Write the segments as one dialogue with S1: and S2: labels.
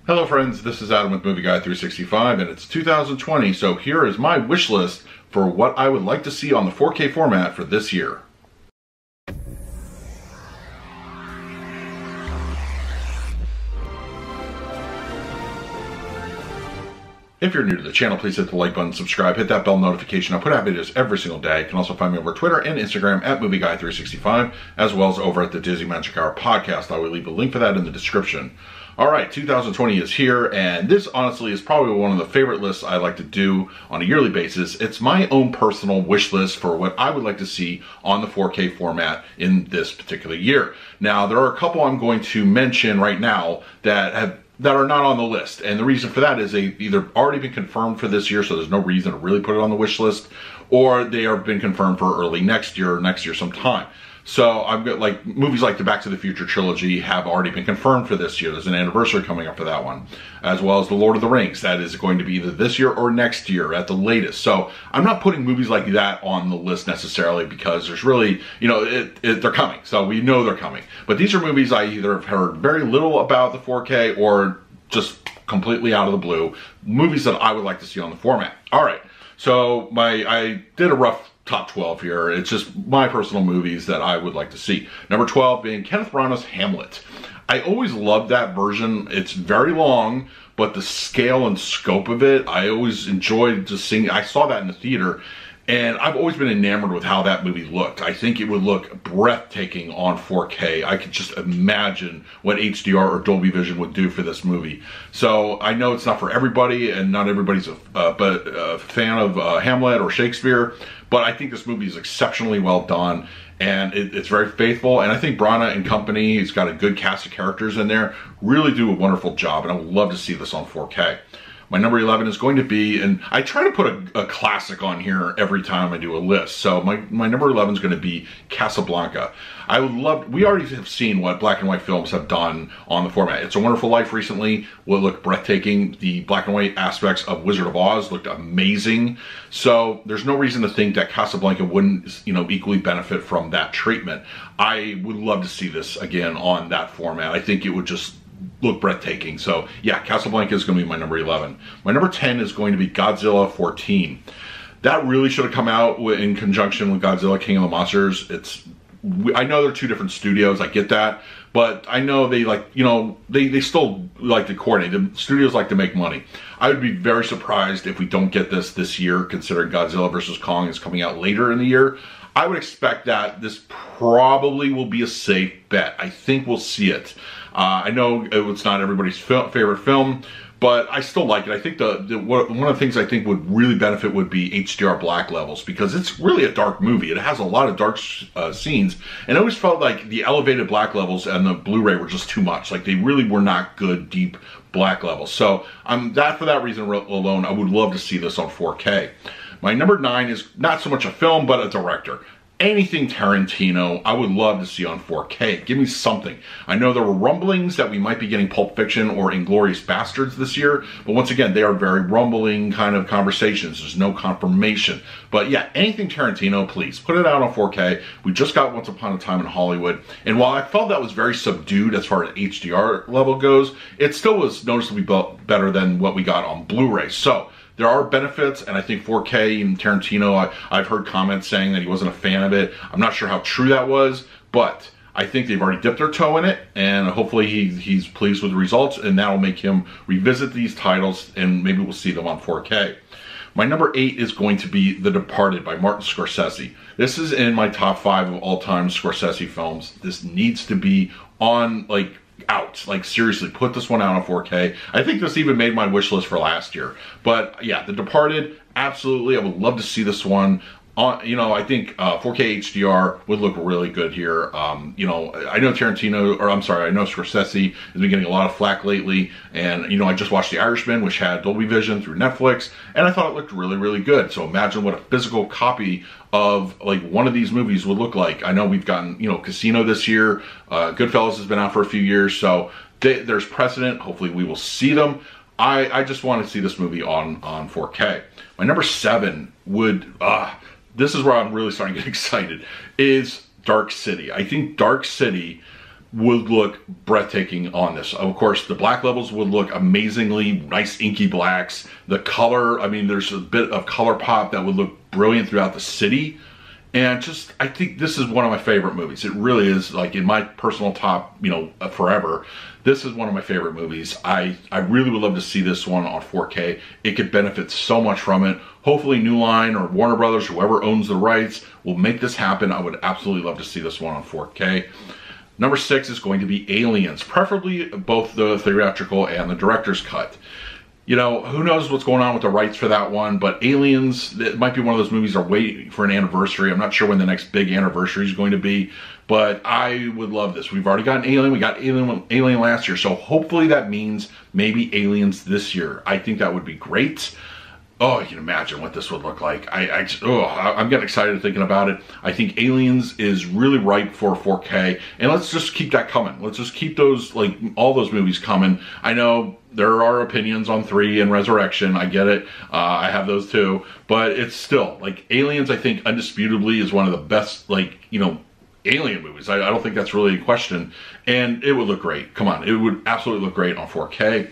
S1: Hello friends, this is Adam with Movie Guy 365 and it's 2020, so here is my wish list for what I would like to see on the 4K format for this year. If you're new to the channel, please hit the like button, subscribe, hit that bell notification. I put out videos every single day. You can also find me over Twitter and Instagram at MovieGuy365, as well as over at the Disney Magic Hour podcast. I will leave a link for that in the description. All right, 2020 is here, and this honestly is probably one of the favorite lists I like to do on a yearly basis. It's my own personal wish list for what I would like to see on the 4K format in this particular year. Now, there are a couple I'm going to mention right now that are not on the list, and the reason for that is they've either already been confirmed for this year, so there's no reason to really put it on the wish list, or they have been confirmed for early next year or next year sometime. So I've got like movies like the Back to the Future trilogy have already been confirmed for this year. There's an anniversary coming up for that one, as well as the Lord of the Rings. That is going to be either this year or next year at the latest. So I'm not putting movies like that on the list necessarily because there's really, you know, they're coming. So we know they're coming. But these are movies I either have heard very little about the 4K or just completely out of the blue. Movies that I would like to see on the format. All right. So I did a rough top 12 here. It's just my personal movies that I would like to see. Number 12 being Kenneth Branagh's Hamlet. I always loved that version. It's very long, but the scale and scope of it, I always enjoyed just seeing. I saw that in the theater, and I've always been enamored with how that movie looked. I think it would look breathtaking on 4K. I could just imagine what HDR or Dolby Vision would do for this movie. So I know it's not for everybody, and not everybody's a fan of Hamlet or Shakespeare, but I think this movie is exceptionally well done, and it's very faithful, and I think Branagh and company, he's got a good cast of characters in there, really do a wonderful job, and I would love to see this on 4K. My number 11 is going to be, and I try to put a classic on here every time I do a list. So my number 11 is going to be Casablanca. We already have seen what black and white films have done on the format. It's a Wonderful Life recently will look breathtaking. The black and white aspects of Wizard of Oz looked amazing. So there's no reason to think that Casablanca wouldn't, you know, equally benefit from that treatment. I would love to see this again on that format. I think it would just look breathtaking. So yeah, Casablanca is going to be my number 11. My number 10 is going to be Godzilla 14. That really should have come out in conjunction with Godzilla King of the Monsters. I know they're two different studios, I get that, but I know they like, you know, they still like to coordinate. The studios like to make money. I would be very surprised if we don't get this year, considering Godzilla vs. Kong is coming out later in the year. I would expect that this probably will be a safe bet. I think we'll see it. I know it's not everybody's favorite film, but I still like it. I think one of the things I think would really benefit would be HDR black levels, because it's really a dark movie. It has a lot of dark scenes, and I always felt like the elevated black levels and the Blu-ray were just too much. Like, they really were not good, deep black levels. So for that reason alone, I would love to see this on 4K. My number 9 is not so much a film, but a director. Anything Tarantino, I would love to see on 4K. Give me something. I know there were rumblings that we might be getting Pulp Fiction or Inglourious Basterds this year, but once again, they are very rumbling kind of conversations. There's no confirmation. But yeah, anything Tarantino, please, put it out on 4K. We just got Once Upon a Time in Hollywood, and while I felt that was very subdued as far as HDR level goes, it still was noticeably better than what we got on Blu-ray. So there are benefits, and I think 4K and Tarantino, I've heard comments saying that he wasn't a fan of it. I'm not sure how true that was, but I think they've already dipped their toe in it, and hopefully he's pleased with the results, and that'll make him revisit these titles, and maybe we'll see them on 4K. My number 8 is going to be The Departed by Martin Scorsese. This is in my top 5 of all-time Scorsese films. This needs to be on, like seriously, put this one out on 4K. I think this even made my wish list for last year. But yeah, The Departed, absolutely, I would love to see this one. You know, I think 4K HDR would look really good here. You know, I know I know Scorsese has been getting a lot of flack lately, and you know, I just watched The Irishman, which had Dolby Vision through Netflix, and I thought it looked really, really good. So imagine what a physical copy of like one of these movies would look like. I know we've gotten, you know, Casino this year. Goodfellas has been out for a few years, so there's precedent. Hopefully we will see them. I just want to see this movie on 4K. My number 7 would, this is where I'm really starting to get excited, is Dark City. I think Dark City would look breathtaking on this. Of course, the black levels would look amazingly nice, inky blacks. The color, I mean, there's a bit of color pop that would look brilliant throughout the city. And just, I think this is one of my favorite movies. It really is, like, in my personal top, you know, forever. This is one of my favorite movies. I really would love to see this one on 4K. It could benefit so much from it. Hopefully New Line or Warner Brothers, whoever owns the rights, will make this happen. I would absolutely love to see this one on 4K. Number 6 is going to be Aliens, preferably both the theatrical and the director's cut. You know, who knows what's going on with the rights for that one, but Aliens, it might be one of those movies that are waiting for an anniversary. I'm not sure when the next big anniversary is going to be, but I would love this. We've already got Alien, we got Alien last year, so hopefully that means maybe Aliens this year. I think that would be great. Oh, you can imagine what this would look like. I'm getting excited thinking about it. I think Aliens is really ripe for 4K, and let's just keep that coming. Let's just keep those, like, all those movies coming. I know there are opinions on 3 and Resurrection. I get it. I have those too, but it's still, like, Aliens, I think, undisputably is one of the best, like, you know, Alien movies. I don't think that's really a question, and it would look great. Come on, it would absolutely look great on 4K.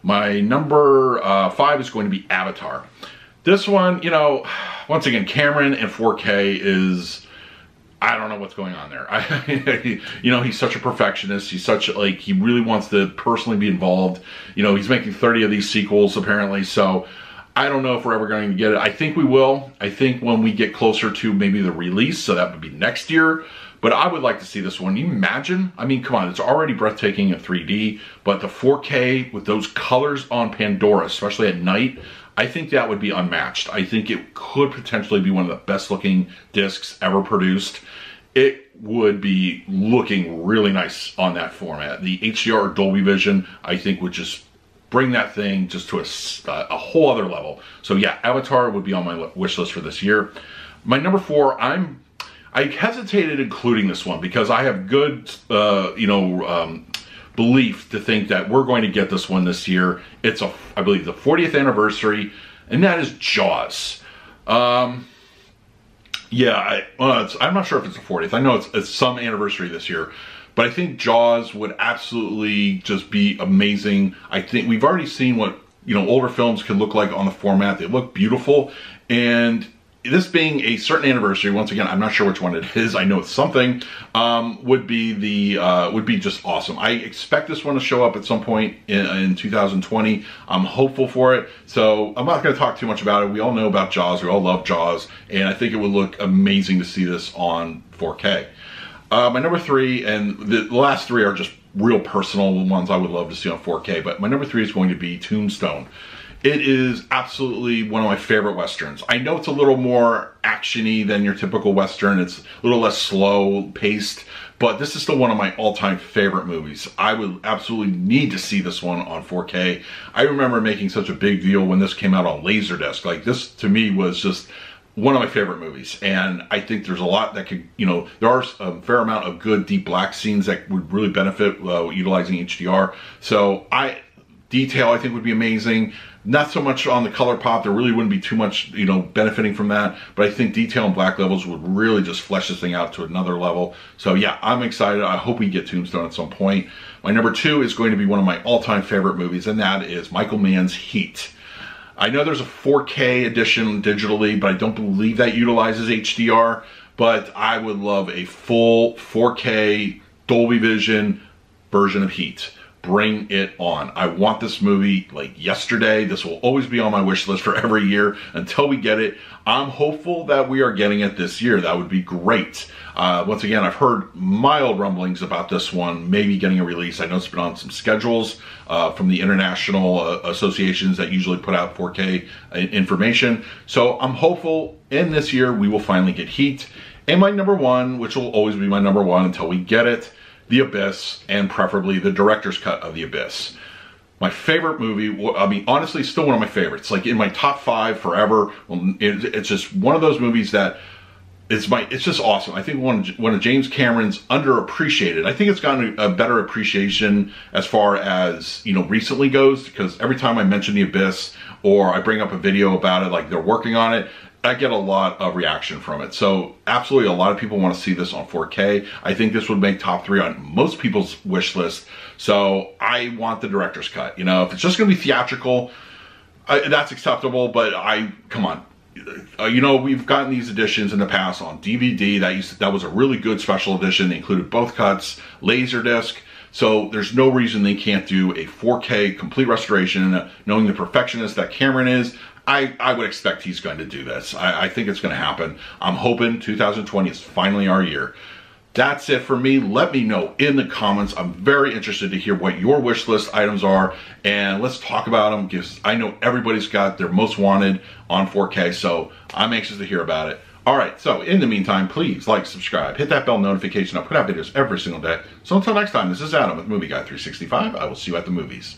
S1: My number 5 is going to be Avatar. This one, you know, once again, Cameron and 4K is, I don't know what's going on there. You know, he's such a perfectionist. He's such, like, he really wants to personally be involved. You know, he's making 30 of these sequels apparently, so I don't know if we're ever going to get it. I think we will. I think when we get closer to maybe the release, so that would be next year. But I would like to see this one. You imagine? I mean, come on, it's already breathtaking in 3D, but the 4K with those colors on Pandora, especially at night, I think that would be unmatched. I think it could potentially be one of the best looking discs ever produced. It would be looking really nice on that format. The HDR or Dolby Vision, I think, would just bring that thing just to a whole other level. So yeah, Avatar would be on my wish list for this year. My number 4, I hesitated including this one because I have good, belief to think that we're going to get this one this year. It's, I believe, the 40th anniversary, and that is Jaws. I'm not sure if it's the 40th. I know it's some anniversary this year, but I think Jaws would absolutely just be amazing. I think we've already seen what, you know, older films can look like on the format. They look beautiful, and this being a certain anniversary, once again, I'm not sure which one it is. I know it's something. Would be just awesome. I expect this one to show up at some point in 2020. I'm hopeful for it. So I'm not going to talk too much about it. We all know about Jaws. We all love Jaws, and I think it would look amazing to see this on 4K. My number 3, and the last 3 are just real personal ones I would love to see on 4K. But my number 3 is going to be Tombstone. It is absolutely one of my favorite Westerns. I know it's a little more action-y than your typical Western. It's a little less slow-paced, but this is still one of my all-time favorite movies. I would absolutely need to see this one on 4K. I remember making such a big deal when this came out on Laserdisc. Like, this, to me, was just one of my favorite movies, and I think there's a lot that could, you know, there are a fair amount of good deep black scenes that would really benefit utilizing HDR. So detail, I think, would be amazing. Not so much on the color pop. There really wouldn't be too much, you know, benefiting from that. But I think detail and black levels would really just flesh this thing out to another level. So yeah, I'm excited. I hope we get Tombstone at some point. My number 2 is going to be one of my all-time favorite movies, and that is Michael Mann's Heat. I know there's a 4K edition digitally, but I don't believe that utilizes HDR. But I would love a full 4K Dolby Vision version of Heat. Bring it on. I want this movie like yesterday. This will always be on my wish list for every year until we get it. I'm hopeful that we are getting it this year. That would be great. Once again, I've heard mild rumblings about this one maybe getting a release. I know it's been on some schedules from the international associations that usually put out 4K information. So I'm hopeful in this year we will finally get Heat. And my number 1, which will always be my number 1 until we get it, The Abyss, and preferably the director's cut of The Abyss. My favorite movie, I mean, honestly, still one of my favorites. Like, in my top 5 forever. It's just one of those movies that it's just awesome. I think one of James Cameron's underappreciated. I think it's gotten a better appreciation as far as, you know, recently goes, because every time I mention The Abyss or I bring up a video about it, like they're working on it, I get a lot of reaction from it. So absolutely, a lot of people want to see this on 4K. I think this would make top 3 on most people's wish list. So I want the director's cut. You know, if it's just going to be theatrical, that's acceptable. But come on. You know, we've gotten these editions in the past on DVD. That was a really good special edition. They included both cuts, Laserdisc. So there's no reason they can't do a 4K complete restoration. Knowing the perfectionist that Cameron is, I would expect he's going to do this. I think it's going to happen. I'm hoping 2020 is finally our year. That's it for me. Let me know in the comments. I'm very interested to hear what your wish list items are, and let's talk about them, because I know everybody's got their most wanted on 4K, so I'm anxious to hear about it. All right, so in the meantime, please like, subscribe, hit that bell notification. I put out videos every single day. So until next time, this is Adam with Movie Guy 365. I will see you at the movies.